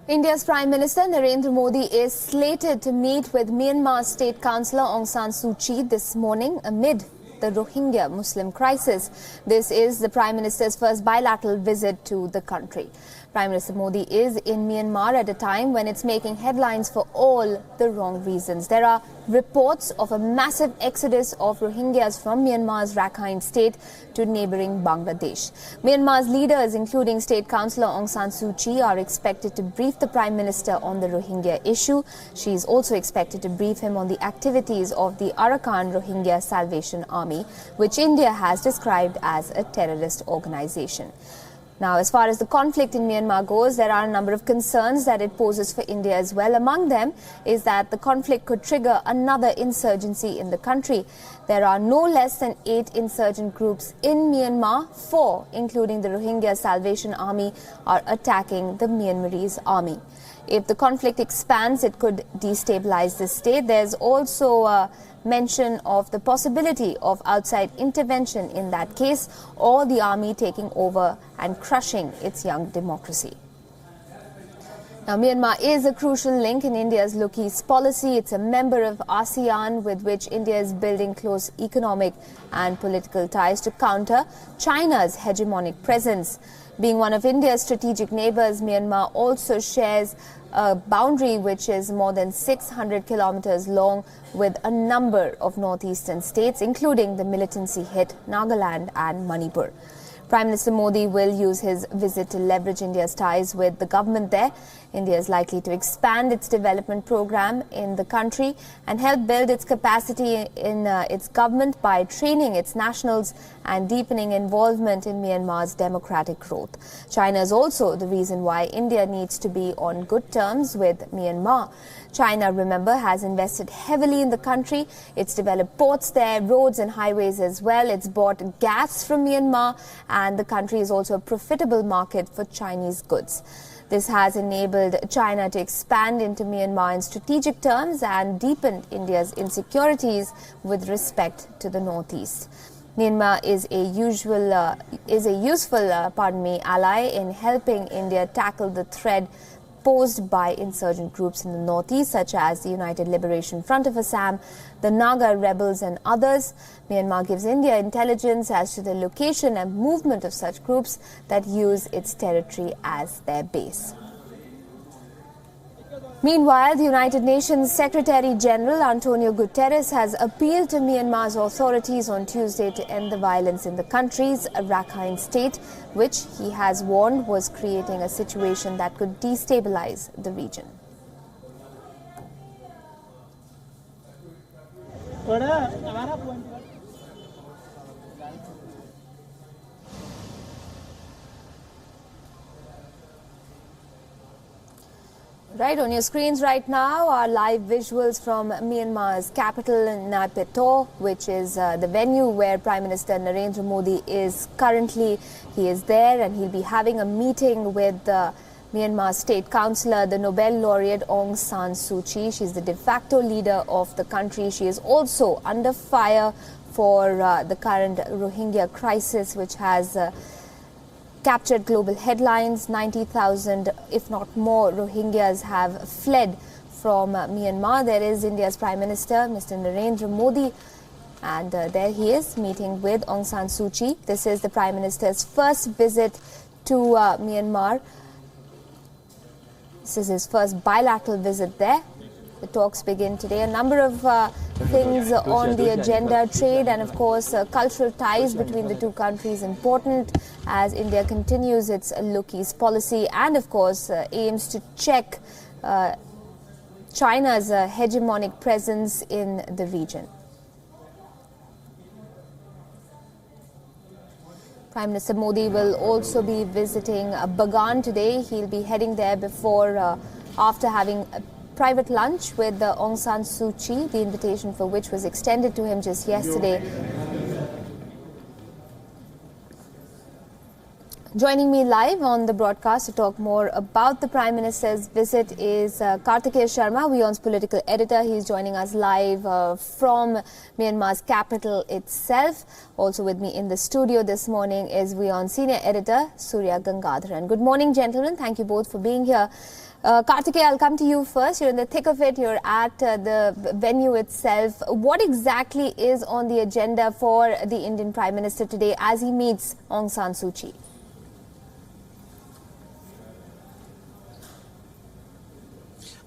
India's Prime Minister Narendra Modi is slated to meet with Myanmar State Councillor Aung Suu Kyi this morning amid the Rohingya Muslim crisis. This is the Prime Minister's first bilateral visit to the country. Prime Minister Modi is in Myanmar at a time when it's making headlines for all the wrong reasons. There are reports of a massive exodus of Rohingyas from Myanmar's Rakhine state to neighbouring Bangladesh. Myanmar's leaders, including State Councillor Aung Suu Kyi, are expected to brief the Prime Minister on the Rohingya issue. She is also expected to brief him on the activities of the Arakan Rohingya Salvation Army, which India has described as a terrorist organisation. Now, as far as the conflict in Myanmar goes, there are a number of concerns that it poses for India as well. Among them is that the conflict could trigger another insurgency in the country. There are no less than 8 insurgent groups in Myanmar. 4, including the Rohingya Salvation Army, are attacking the Myanmarese army. If the conflict expands, it could destabilize the state. There's also mention of the possibility of outside intervention in that case, or the army taking over and crushing its young democracy. Now, Myanmar is a crucial link in India's Look East policy. It's a member of ASEAN, with which India is building close economic and political ties to counter China's hegemonic presence. Being one of India's strategic neighbours, Myanmar also shares a boundary which is more than 600 kilometres long with a number of northeastern states, including the militancy-hit Nagaland and Manipur. Prime Minister Modi will use his visit to leverage India's ties with the government there. India is likely to expand its development program in the country and help build its capacity in its government by training its nationals and deepening involvement in Myanmar's democratic growth. China is also the reason why India needs to be on good terms with Myanmar. China, remember, has invested heavily in the country. It's developed ports there, roads and highways as well. It's bought gas from Myanmar, and the country is also a profitable market for Chinese goods. This has enabled China to expand into Myanmar in strategic terms and deepened India's insecurities with respect to the northeast. Myanmar is a useful ally in helping India tackle the threat posed by insurgent groups in the northeast, such as the United Liberation Front of Assam, the Naga rebels and others. Myanmar gives India intelligence as to the location and movement of such groups that use its territory as their base. Meanwhile, the United Nations Secretary-General Antonio Guterres has appealed to Myanmar's authorities on Tuesday to end the violence in the country's Rakhine state, which he has warned was creating a situation that could destabilize the region. Right, on your screens right now are live visuals from Myanmar's capital, Naypyidaw, which is the venue where Prime Minister Narendra Modi is currently. He is there and he'll be having a meeting with Myanmar State Councillor, the Nobel laureate Aung San Suu Kyi. She's the de facto leader of the country. She is also under fire for the current Rohingya crisis, which has captured global headlines. 90,000, if not more, Rohingyas have fled from Myanmar. There is India's Prime Minister, Mr. Narendra Modi, and there he is meeting with Aung San Suu Kyi. This is the Prime Minister's first visit to Myanmar. This is his first bilateral visit there. The talks begin today. A number of things on the agenda: trade and, of course, cultural ties between the two countries important as India continues its Look East policy and, of course, aims to check China's hegemonic presence in the region. Prime Minister Modi will also be visiting Bagan today. He'll be heading there after having a private lunch with Aung San Suu Kyi, the invitation for which was extended to him just yesterday. Joining me live on the broadcast to talk more about the Prime Minister's visit is Kartikeya Sharma, WION's political editor. He's joining us live from Myanmar's capital itself. Also with me in the studio this morning is WION senior editor Surya Gangadharan. Good morning, gentlemen. Thank you both for being here. Kartikeya, I'll come to you first. You're in the thick of it. You're at the venue itself. What exactly is on the agenda for the Indian Prime Minister today as he meets Aung San Suu Kyi?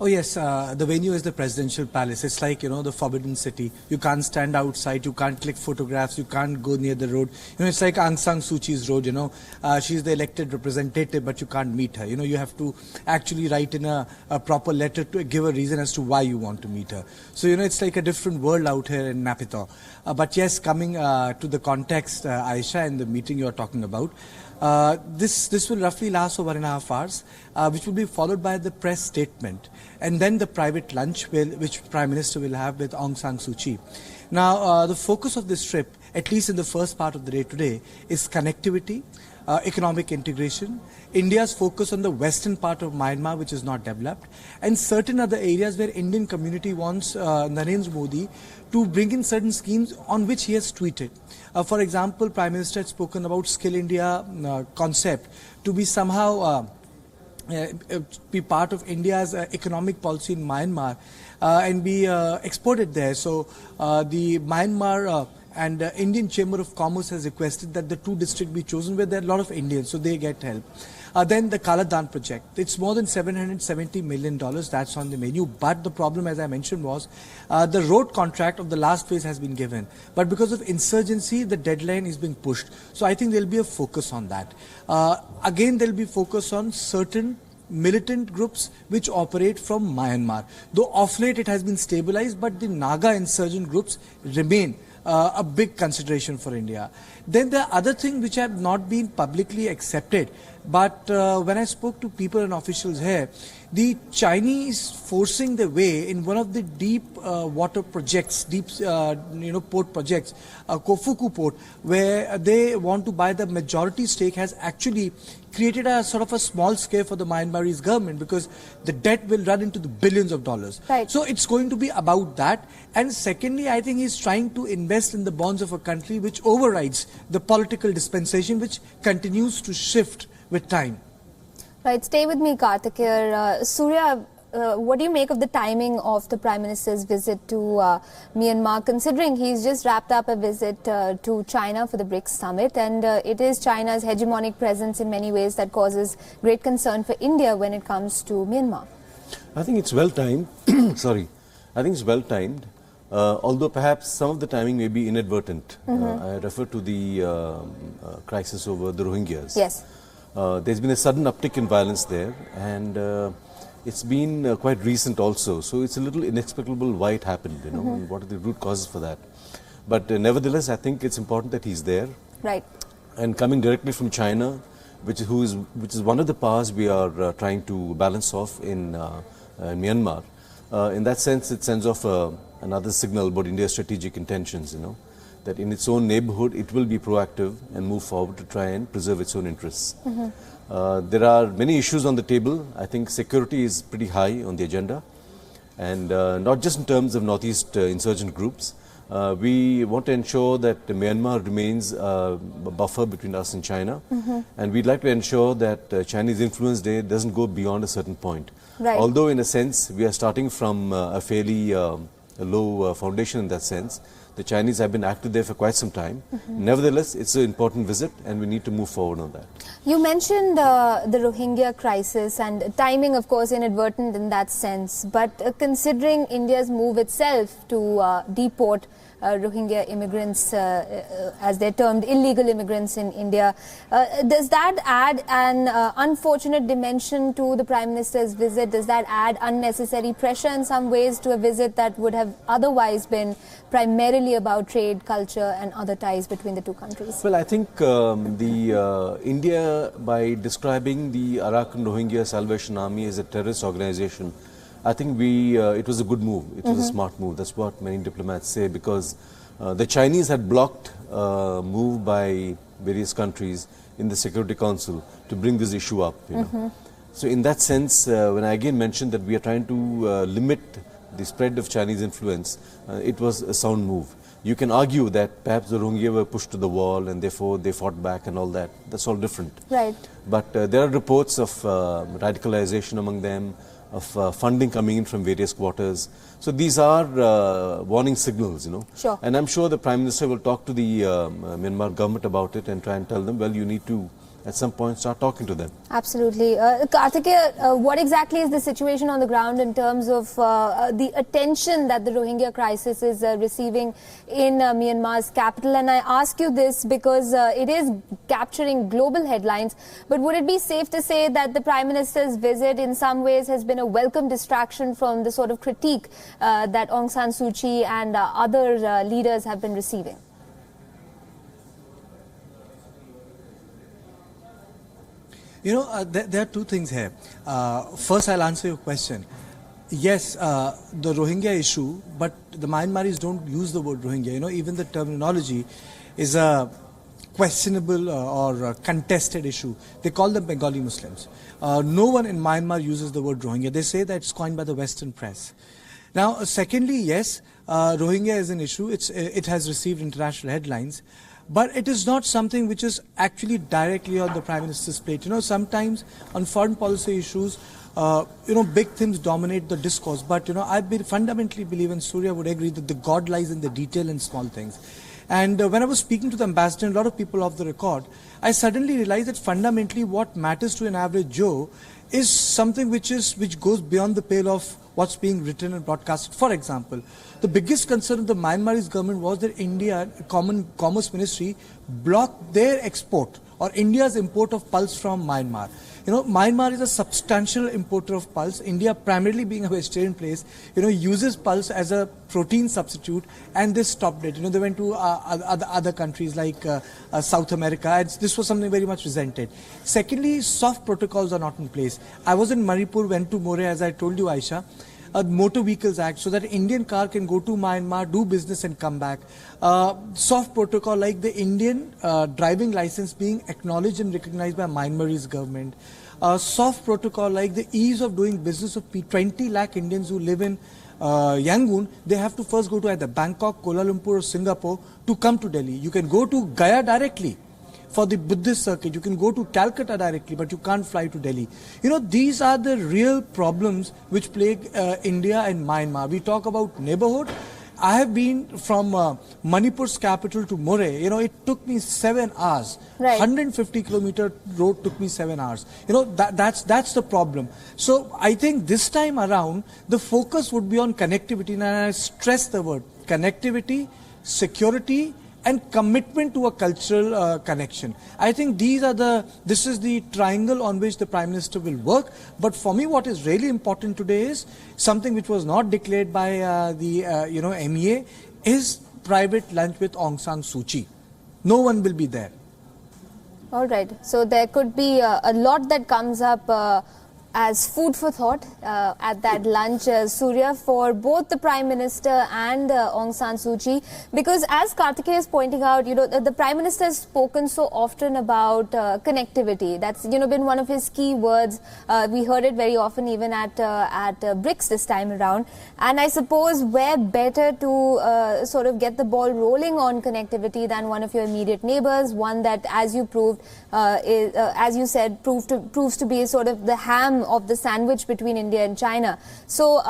Oh yes, the venue is the presidential palace. It's like, the forbidden city. You can't stand outside, you can't click photographs, you can't go near the road. It's like Aung San Suu Kyi's road, she's the elected representative, but you can't meet her. You have to actually write in a proper letter to give a reason as to why you want to meet her. So, it's like a different world out here in Naypyidaw. But yes, coming to the context, Aisha, and the meeting you're talking about, this will roughly last for 1.5 hours, which will be followed by the press statement and then the private lunch which Prime Minister will have with Aung San Suu Kyi. Now, the focus of this trip, at least in the first part of the day today, is connectivity, economic integration, India's focus on the western part of Myanmar, which is not developed, and certain other areas where Indian community wants Narendra Modi to bring in certain schemes on which he has tweeted. For example, Prime Minister had spoken about Skill India concept to be somehow be part of India's economic policy in Myanmar and be exported there. So the Myanmar and Indian Chamber of Commerce has requested that the 2 districts be chosen where there are a lot of Indians, so they get help. Then the Kaladan project, it's more than $770 million, that's on the menu. But the problem, as I mentioned, was the road contract of the last phase has been given. But because of insurgency, the deadline is being pushed. So I think there will be a focus on that. Again, there will be focus on certain militant groups which operate from Myanmar. Though of late it has been stabilized, but the Naga insurgent groups remain a big consideration for India. Then the other thing which have not been publicly accepted, but when I spoke to people and officials here, the Chinese forcing their way in one of the deep water projects, port projects, Kofuku port, where they want to buy the majority stake, has actually created a sort of a small scare for the Myanmarese government because the debt will run into the billions of dollars. Right. So it's going to be about that. And secondly, I think he's trying to invest in the bonds of a country which overrides the political dispensation which continues to shift with time. Right, stay with me, Kartikeya. Surya, what do you make of the timing of the Prime Minister's visit to Myanmar, considering he's just wrapped up a visit to China for the BRICS summit, and it is China's hegemonic presence in many ways that causes great concern for India when it comes to Myanmar? I think it's well timed. Sorry, I think it's well timed. Although perhaps some of the timing may be inadvertent. I refer to the crisis over the Rohingyas. Yes. There's been a sudden uptick in violence there, and it's been quite recent also. So it's a little inexplicable why it happened, and what are the root causes for that. But nevertheless, I think it's important that he's there. Right. And coming directly from China, which is one of the powers we are trying to balance off in Myanmar. In that sense, it sends off another signal about India's strategic intentions, that in its own neighborhood, it will be proactive and move forward to try and preserve its own interests. There are many issues on the table. I think security is pretty high on the agenda, and not just in terms of Northeast insurgent groups. We want to ensure that Myanmar remains a buffer between us and China, and we'd like to ensure that Chinese influence there doesn't go beyond a certain point. Right. Although in a sense, we are starting from a fairly low foundation in that sense. The Chinese have been active there for quite some time. Nevertheless, it's an important visit and we need to move forward on that. You mentioned the Rohingya crisis, and timing, of course, inadvertent in that sense. But considering India's move itself to deport Rohingya immigrants, as they're termed, illegal immigrants in India, does that add an unfortunate dimension to the Prime Minister's visit? Does that add unnecessary pressure in some ways to a visit that would have otherwise been primarily about trade, culture and other ties between the two countries? Well, I think India, by describing the Arakan Rohingya Salvation Army as a terrorist organization, I think it was a good move. It was a smart move. That's what many diplomats say, because the Chinese had blocked move by various countries in the Security Council to bring this issue up. You know. So in that sense, when I again mentioned that we are trying to limit the spread of Chinese influence, it was a sound move. You can argue that perhaps the Rohingya were pushed to the wall and therefore they fought back and all that. That's all different. Right. But there are reports of radicalization among them, of funding coming in from various quarters. So these are warning signals, you know. Sure. And I'm sure the Prime Minister will talk to the Myanmar government about it and try and tell them, well, you need to at some point start talking to them. Absolutely. Karthikeya, what exactly is the situation on the ground in terms of the attention that the Rohingya crisis is receiving in Myanmar's capital? And I ask you this because it is capturing global headlines, but would it be safe to say that the Prime Minister's visit in some ways has been a welcome distraction from the sort of critique that Aung San Suu Kyi and other leaders have been receiving? You know, there are two things here. First, I'll answer your question. Yes, the Rohingya issue, but the Myanmaris don't use the word Rohingya. You know, even the terminology is a questionable or contested issue. They call them Bengali Muslims. No one in Myanmar uses the word Rohingya. They say that it's coined by the Western press. Now, secondly, yes, Rohingya is an issue. It has received international headlines. But it is not something which is actually directly on the Prime Minister's plate. You know, sometimes on foreign policy issues, you know, big themes dominate the discourse. But, you know, I fundamentally believe, and Surya would agree, that the God lies in the detail and small things. And when I was speaking to the ambassador and a lot of people off the record, I suddenly realized that fundamentally what matters to an average Joe is something which goes beyond the pale of what's being written and broadcasted. For example, the biggest concern of the Myanmarese government was that India, Commerce Ministry, blocked their export or India's import of pulse from Myanmar. You know, Myanmar is a substantial importer of pulse. India, primarily being a vegetarian place, you know, uses pulse as a protein substitute, and they stopped it. You know, they went to other countries like South America, and this was something very much resented. Secondly, soft protocols are not in place. I was in Manipur, went to More, as I told you, Aisha. A Motor Vehicles Act, so that an Indian car can go to Myanmar, do business and come back. Soft protocol like the Indian driving license being acknowledged and recognized by Myanmarese government. Soft protocol like the ease of doing business of 20 lakh Indians who live in Yangon. They have to first go to either Bangkok, Kuala Lumpur or Singapore to come to Delhi. You can go to Gaya directly for the Buddhist circuit. You can go to Calcutta directly, but you can't fly to Delhi. You know, these are the real problems which plague India and Myanmar. We talk about neighborhood. I have been from Manipur's capital to More. You know, it took me 7 hours. Right. 150-kilometer road took me 7 hours. You know, that's the problem. So I think this time around, the focus would be on connectivity. And I stress the word connectivity, security, and commitment to a cultural connection. I think this is the triangle on which the Prime Minister will work. But for me, what is really important today is something which was not declared by the MEA, is private lunch with Aung San Suu Kyi. No one will be there. All right. So there could be a lot that comes up as food for thought at that lunch, Surya, for both the Prime Minister and Aung San Suu Kyi, because as Karthikeya is pointing out, you know, the Prime Minister has spoken so often about connectivity. That's, you know, been one of his key words. We heard it very often even at BRICS this time around. And I suppose where better to sort of get the ball rolling on connectivity than one of your immediate neighbors, one that, as you proved, as you said, proves to be sort of the ham of the sandwich between India and China. So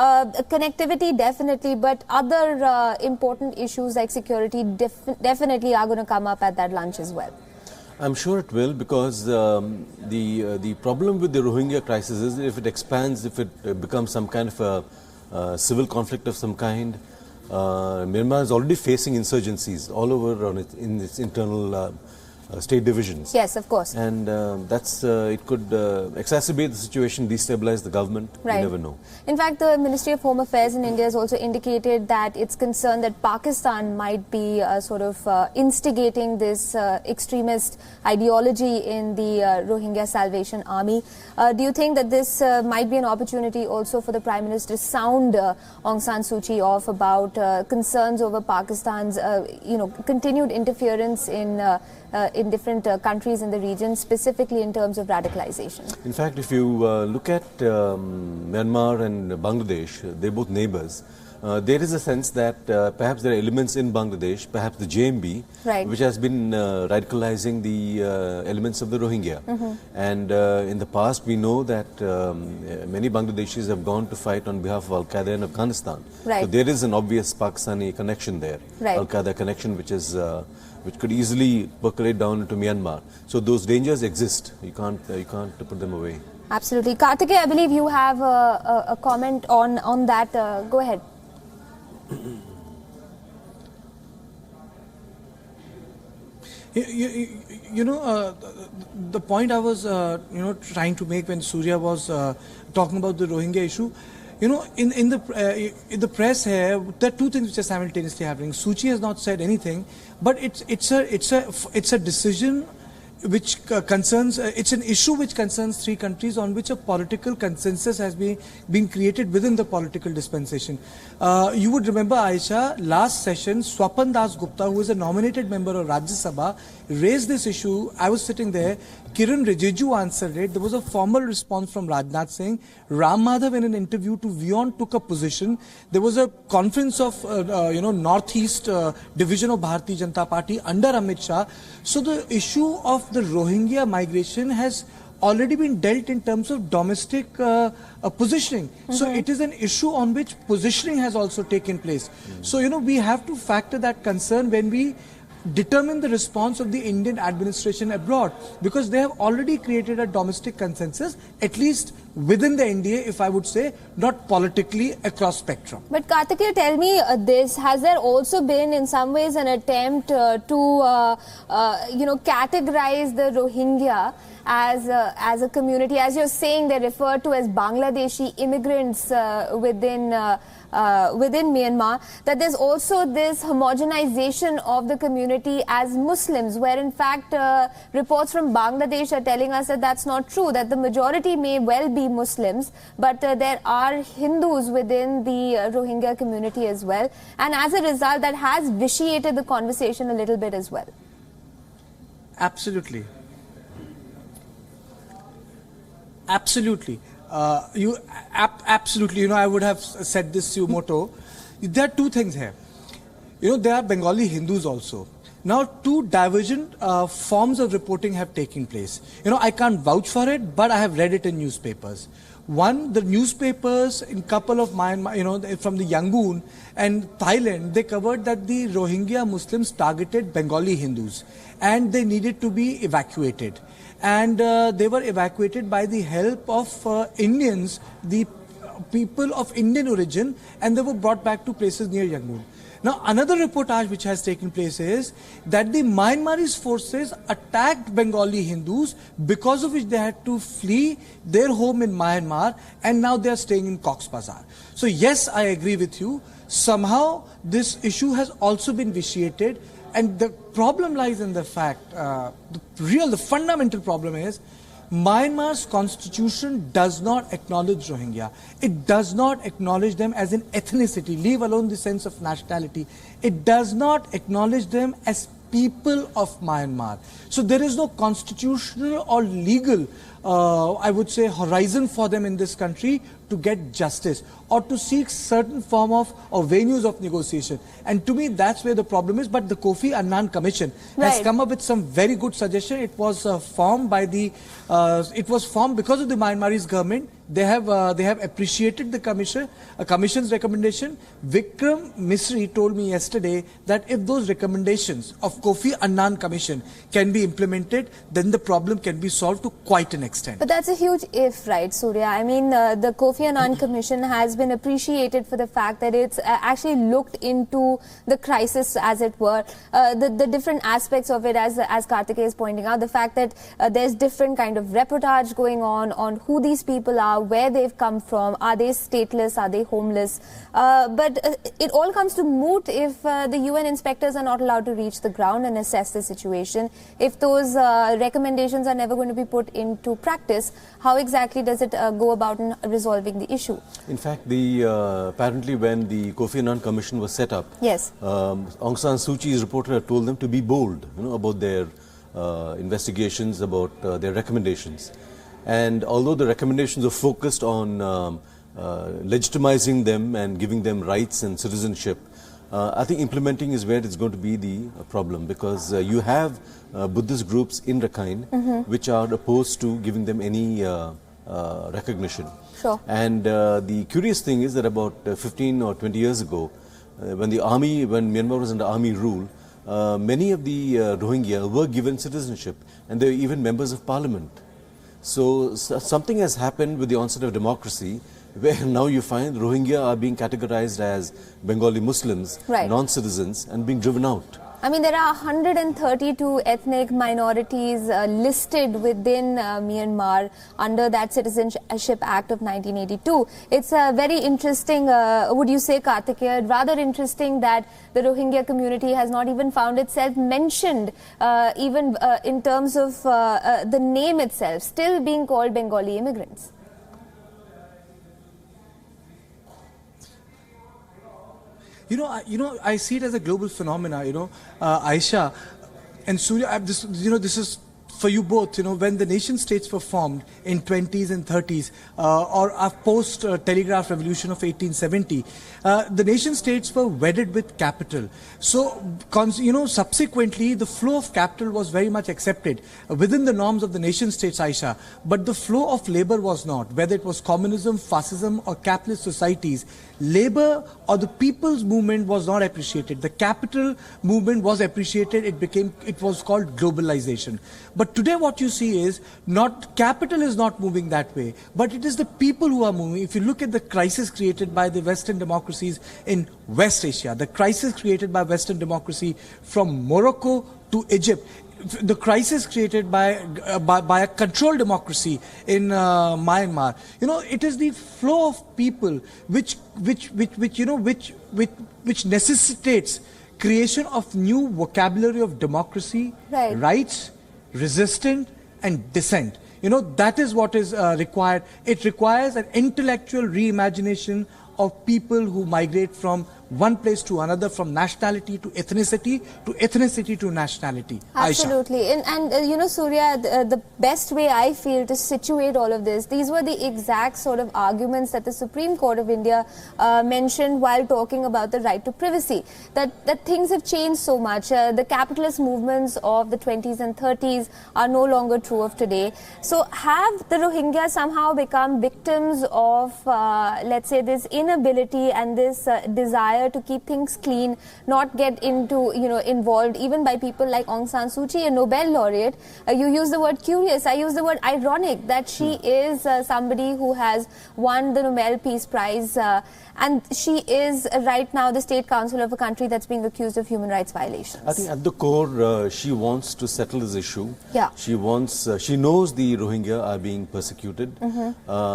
connectivity definitely, but other important issues like security definitely are going to come up at that lunch as well. I'm sure it will, because the problem with the Rohingya crisis is if it expands, if it becomes some kind of a civil conflict of some kind. Myanmar is already facing insurgencies all over in its internal state divisions. Yes, of course. And it could exacerbate the situation, destabilize the government. Right. You never know. In fact, the Ministry of Home Affairs in India has also indicated that it's concerned that Pakistan might be sort of instigating this extremist ideology in the Rohingya Salvation Army. Do you think that this might be an opportunity also for the Prime Minister to sound Aung San Suu Kyi off about concerns over Pakistan's continued interference in in different countries in the region, specifically in terms of radicalization? In fact, if you look at Myanmar and Bangladesh, they're both neighbors. There is a sense that perhaps there are elements in Bangladesh, perhaps the JMB, which has been radicalizing the elements of the Rohingya. And in the past, we know that many Bangladeshis have gone to fight on behalf of Al-Qaeda in Afghanistan. So there is an obvious Pakistani connection there, Al-Qaeda connection, which could easily percolate down into Myanmar. So those dangers exist. You can't put them away. Absolutely. Karthikeya, I believe you have a comment on that. Go ahead. The point I was trying to make when Surya was talking about the Rohingya issue, in the press here, there are two things which are simultaneously happening. Suu Kyi has not said anything, but it's a decision which concerns, it's an issue which concerns three countries on which a political consensus has been created within the political dispensation. You would remember, Aisha, last session, Swapan Das Gupta, who is a nominated member of Rajya Sabha, raised this issue. I was sitting there. Kiran Rijiju answered it. There was a formal response from Rajnath saying, Ram Madhav in an interview to WION took a position. There was a conference of, Northeast division of Bharatiya Janata Party under Amit Shah. So the issue of the Rohingya migration has already been dealt in terms of domestic positioning. So it is an issue on which positioning has also taken place. So, we have to factor that concern when we determine the response of the Indian administration abroad, because they have already created a domestic consensus, at least within the NDA, if I would say, not politically across spectrum. But Karthikeya, tell me this, has there also been in some ways an attempt to categorize the Rohingya as a community? As you're saying, they're referred to as Bangladeshi immigrants within Myanmar, that there's also this homogenization of the community as Muslims, where in fact reports from Bangladesh are telling us that that's not true, that the majority may well be Muslims, but there are Hindus within the Rohingya community as well, and as a result that has vitiated the conversation a little bit as well. Absolutely. Absolutely. Absolutely. I would have said this suo moto. There are two things here. There are Bengali Hindus also. Now, two divergent forms of reporting have taken place. I can't vouch for it, but I have read it in newspapers. One, the newspapers in couple of Myanmar, from the Yangon and Thailand, they covered that the Rohingya Muslims targeted Bengali Hindus and they needed to be evacuated. And they were evacuated by the help of Indians, the people of Indian origin, and they were brought back to places near Yangon. Now, another reportage which has taken place is that the Myanmarese forces attacked Bengali Hindus, because of which they had to flee their home in Myanmar, and now they are staying in Cox's Bazar. So yes, I agree with you. Somehow this issue has also been vitiated, and the problem lies in the fact, the fundamental problem is, Myanmar's constitution does not acknowledge Rohingya. It does not acknowledge them as an ethnicity, leave alone the sense of nationality. It does not acknowledge them as people of Myanmar. So there is no constitutional or legal, I would say, horizon for them in this country to get justice or to seek certain form of or venues of negotiation. And to me, that's where the problem is. But the Kofi Annan Commission has come up with some very good suggestion. It was formed by the, it was formed because of the Myanmarese government. They have appreciated the commission's recommendation. Vikram Misri told me yesterday that if those recommendations of Kofi Annan Commission can be implemented, then the problem can be solved to quite an extent. But that's a huge if, right, Surya? I mean, the Kofi Annan Commission has been appreciated for the fact that it's actually looked into the crisis, as it were, the different aspects of it, as Karthikeya is pointing out, the fact that there's different kind of reportage going on who these people are, where they've come from, are they stateless, are they homeless, but it all comes to moot if the UN inspectors are not allowed to reach the ground and assess the situation. If those recommendations are never going to be put into practice, how exactly does it go about in resolving the issue? In fact, apparently when the Kofi Annan Commission was set up, yes, Aung San Suu Kyi's reporter had told them to be bold, about their investigations, about their recommendations. And although the recommendations are focused on legitimizing them and giving them rights and citizenship, I think implementing is where it's going to be the problem, because you have Buddhist groups in Rakhine which are opposed to giving them any recognition. Sure. And the curious thing is that about 15 or 20 years ago, when Myanmar was under army rule, many of the Rohingya were given citizenship, and they were even members of parliament. So something has happened with the onset of democracy, where now you find Rohingya are being categorized as Bengali Muslims, right, non-citizens, and being driven out. I mean, there are 132 ethnic minorities listed within Myanmar under that Citizenship Act of 1982. It's very interesting, would you say, Kartikeya, rather interesting that the Rohingya community has not even found itself mentioned, even in terms of the name itself, still being called Bengali immigrants. I see it as a global phenomena, Aisha and Surya, this is for you both, when the nation states were formed in 20s and 30s, or post-telegraph revolution of 1870, the nation states were wedded with capital. So, subsequently, the flow of capital was very much accepted within the norms of the nation states, Aisha. But the flow of labor was not. Whether it was communism, fascism, or capitalist societies, labor or the people's movement was not appreciated. The capital movement was appreciated. It was called globalization. But today what you see is capital is not moving that way, but it is the people who are moving. If you look at the crisis created by the Western democracies in West Asia, the crisis created by Western democracy from Morocco to Egypt, the crisis created by a controlled democracy in Myanmar, it is the flow of people which necessitates creation of new vocabulary of democracy, right, rights, resistance, and dissent. That is what is required. It requires an intellectual reimagination of people who migrate from one place to another, from nationality to ethnicity to nationality. Absolutely. Aisha. And Surya, the best way I feel to situate all of this, these were the exact sort of arguments that the Supreme Court of India mentioned while talking about the right to privacy. That things have changed so much. The capitalist movements of the 20s and 30s are no longer true of today. So have the Rohingya somehow become victims of, let's say, this inability and this desire to keep things clean, not get into, involved, even by people like Aung San Suu Kyi, a Nobel laureate. You use the word curious, I use the word ironic, that she is somebody who has won the Nobel Peace Prize, and she is right now the State Council of a country that's being accused of human rights violations. I think at the core, she wants to settle this issue. Yeah. She knows the Rohingya are being persecuted.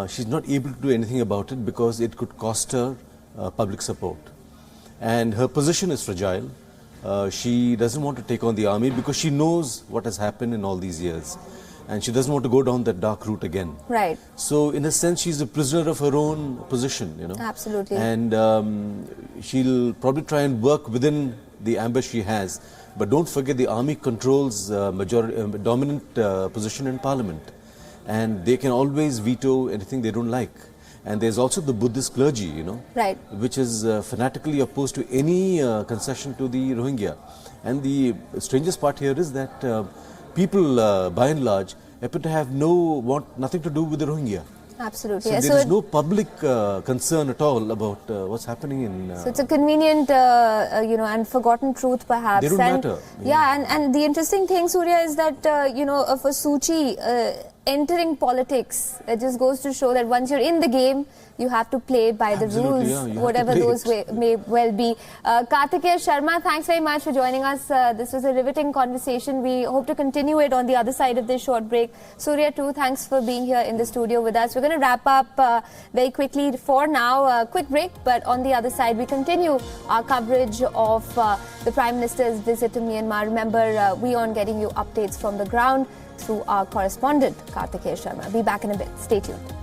She's not able to do anything about it because it could cost her public support. And her position is fragile. She doesn't want to take on the army because she knows what has happened in all these years. And she doesn't want to go down that dark route again. Right. So in a sense, she's a prisoner of her own position, Absolutely. And she'll probably try and work within the ambush she has. But don't forget, the army controls dominant position in parliament. And they can always veto anything they don't like. And there's also the Buddhist clergy, right, which is fanatically opposed to any concession to the Rohingya. And the strangest part here is that people, by and large, appear to have nothing to do with the Rohingya. Absolutely. So there is no public concern at all about what's happening in... so it's a convenient, and forgotten truth, perhaps. They don't matter. Yeah, and the interesting thing, Surya, is that, for Suu Kyi, entering politics, it just goes to show that once you're in the game, you have to play by the rules, whatever those may well be. Kartikeya Sharma, thanks very much for joining us. This was a riveting conversation. We hope to continue it on the other side of this short break. Surya too, thanks for being here in the studio with us. We're going to wrap up very quickly for now. Quick break, but on the other side, we continue our coverage of the Prime Minister's visit to Myanmar. Remember, WION getting you updates from the ground through our correspondent, Kartikeya Sharma. Be back in a bit. Stay tuned.